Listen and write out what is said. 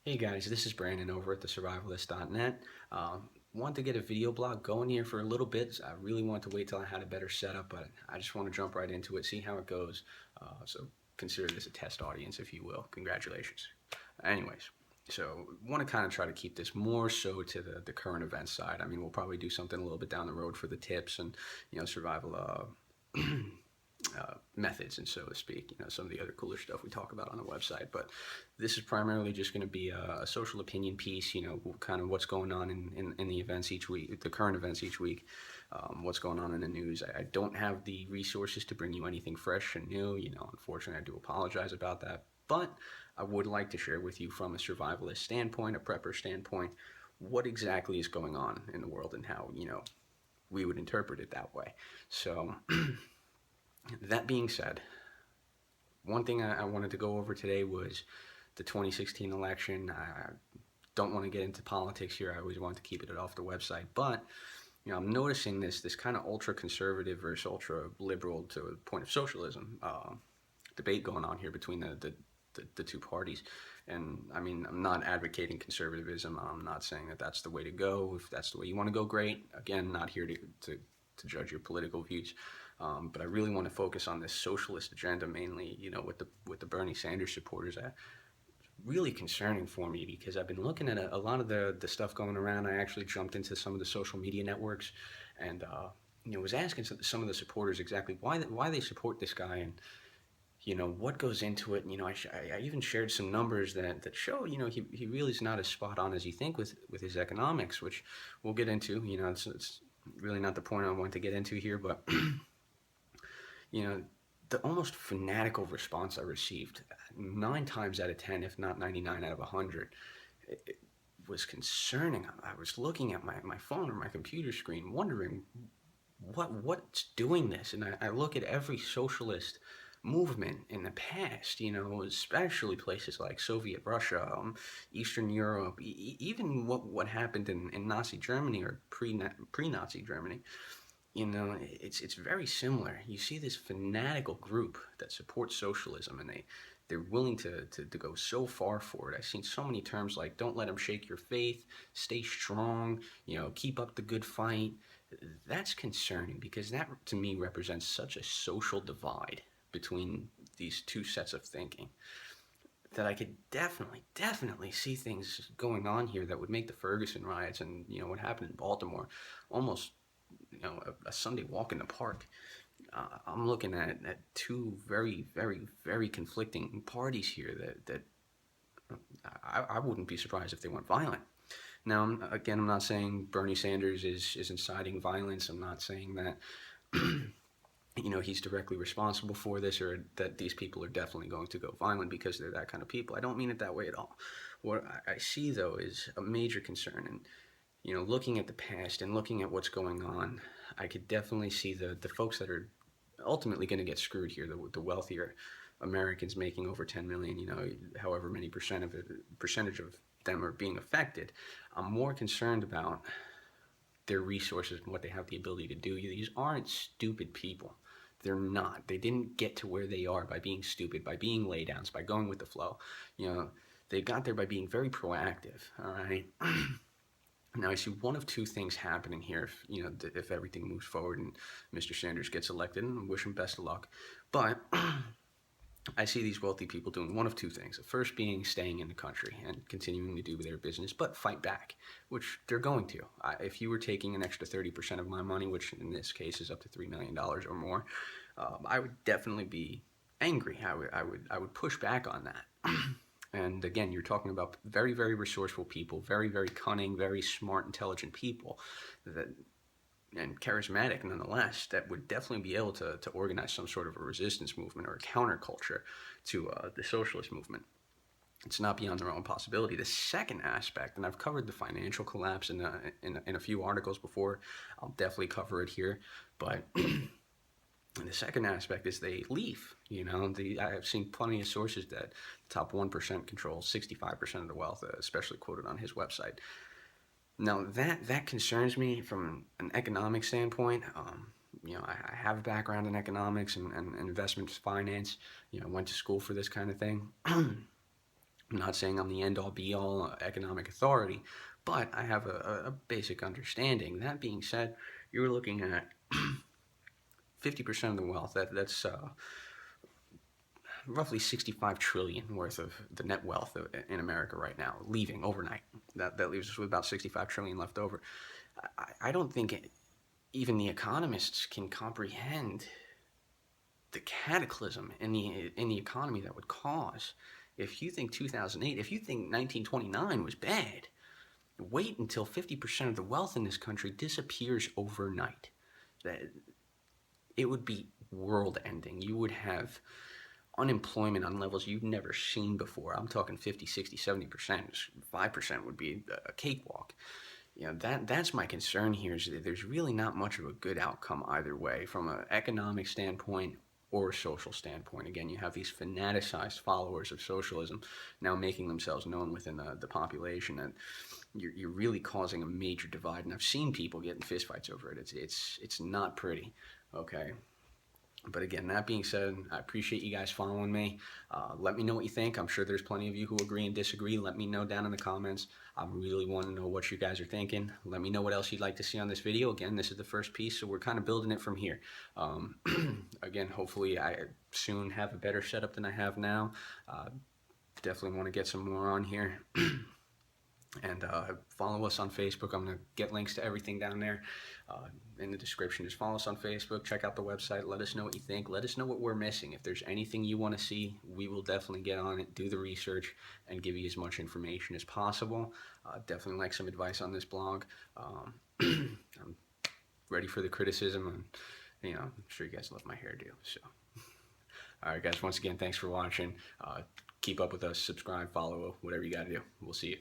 Hey guys, this is Brandon over at the Survivalist.net. Want to get a video blog going here for a little bit. I really want to wait till I had a better setup, but I just want to jump right into it, see how it goes. So consider this a test audience, if you will. Congratulations. Anyways, so want to kind of try to keep this more so to the current event side. I mean, we'll probably do something a little bit down the road for the tips and survival methods and so to speak, some of the other cooler stuff we talk about on the website. But this is primarily just going to be a social opinion piece, kind of what's going on in the events each week, the current events each week, what's going on in the news. I don't have the resources to bring you anything fresh and new, unfortunately I do apologize about that. But I would like to share with you from a survivalist standpoint, a prepper standpoint, what exactly is going on in the world and how, we would interpret it that way. So that being said, one thing I wanted to go over today was the 2016 election. I don't want to get into politics here. I always want to keep it off the website, but I'm noticing this kind of ultra conservative versus ultra liberal to a point of socialism debate going on here between the two parties. And I mean, I'm not advocating conservatism. I'm not saying that that's the way to go. If that's the way you want to go, great. Again, not here to judge your political views. But I really want to focus on this socialist agenda mainly, with the Bernie Sanders supporters. Really concerning for me because I've been looking at a lot of the stuff going around. I actually jumped into some of the social media networks and was asking some of the supporters exactly why they support this guy and what goes into it. I even shared some numbers that show he really is not as spot on as you think with his economics, which we'll get into. It's really not the point I want to get into here, but you know, the almost fanatical response I received, 9 times out of 10, if not 99 out of 100, it was concerning. I was looking at my phone or my computer screen, wondering what's doing this. And I look at every socialist movement in the past, especially places like Soviet Russia, Eastern Europe, even what happened in Nazi Germany or pre-Nazi Germany. It's very similar. You see this fanatical group that supports socialism, and they're willing to go so far for it. I've seen so many terms like "don't let them shake your faith," "stay strong," "keep up the good fight." That's concerning because that to me represents such a social divide between these two sets of thinking that I could definitely see things going on here that would make the Ferguson riots and what happened in Baltimore almost a Sunday walk in the park. I'm looking at two very conflicting parties here that I wouldn't be surprised if they went violent. Now, again, I'm not saying Bernie Sanders is inciting violence. I'm not saying that he's directly responsible for this or that these people are definitely going to go violent because they're that kind of people. I don't mean it that way at all. What I see though is a major concern, and looking at the past and looking at what's going on, I could definitely see the folks that are ultimately going to get screwed here, the wealthier Americans making over 10 million, however many percentage of them are being affected. I'm more concerned about their resources and what they have the ability to do. These aren't stupid people. They're not. They didn't get to where they are by being stupid, by being laydowns, by going with the flow. They got there by being very proactive. All right. Now I see one of two things happening here. If everything moves forward and Mr. Sanders gets elected, and I wish him best of luck. But I see these wealthy people doing one of two things. The first being staying in the country and continuing to do their business, but fight back, which they're going to. If you were taking an extra 30% of my money, which in this case is up to $3 million or more, I would definitely be angry. I would push back on that. And again, you're talking about very resourceful people, very cunning, very smart, intelligent people that and charismatic nonetheless, that would definitely be able to organize some sort of a resistance movement or a counterculture to the socialist movement. It's not beyond the realm of possibility. The second aspect, and I've covered the financial collapse in a few articles before, I'll definitely cover it here, but and the second aspect is they leave. I've seen plenty of sources that the top 1% controls 65% of the wealth, especially quoted on his website. Now that concerns me from an economic standpoint. I have a background in economics and investment finance. I went to school for this kind of thing. I'm not saying I'm the end-all be-all economic authority, but I have a basic understanding. That being said, you're looking at 50% of the wealth. That's roughly 65 trillion worth of the net wealth in America right now, leaving overnight. That leaves us with about 65 trillion left over. I don't think even the economists can comprehend the cataclysm in the economy that would cause. If you think 2008, if you think 1929 was bad, wait until 50% of the wealth in this country disappears overnight. That it would be world ending. You would have unemployment on levels you've never seen before. I'm talking 50, 60, 70%. 5% would be a cakewalk. That's my concern here, is that there's really not much of a good outcome either way, from an economic standpoint or a social standpoint. Again, you have these fanaticized followers of socialism now making themselves known within the population, and you're really causing a major divide. And I've seen people get in fistfights over it. It's not pretty. Okay. But again, that being said, I appreciate you guys following me. Let me know what you think. I'm sure there's plenty of you who agree and disagree. Let me know down in the comments. I really want to know what you guys are thinking. Let me know what else you'd like to see on this video. Again, this is the first piece, so we're kind of building it from here. Again, hopefully I soon have a better setup than I have now. Definitely want to get some more on here. And follow us on Facebook. I'm going to get links to everything down there in the description. Just follow us on Facebook. Check out the website. Let us know what you think. Let us know what we're missing. If there's anything you want to see, we will definitely get on it, do the research, and give you as much information as possible. Definitely like some advice on this blog. I'm ready for the criticism, and I'm sure you guys love my hairdo. So, all right, guys. Once again, thanks for watching. Keep up with us. Subscribe, follow, whatever you got to do. We'll see you.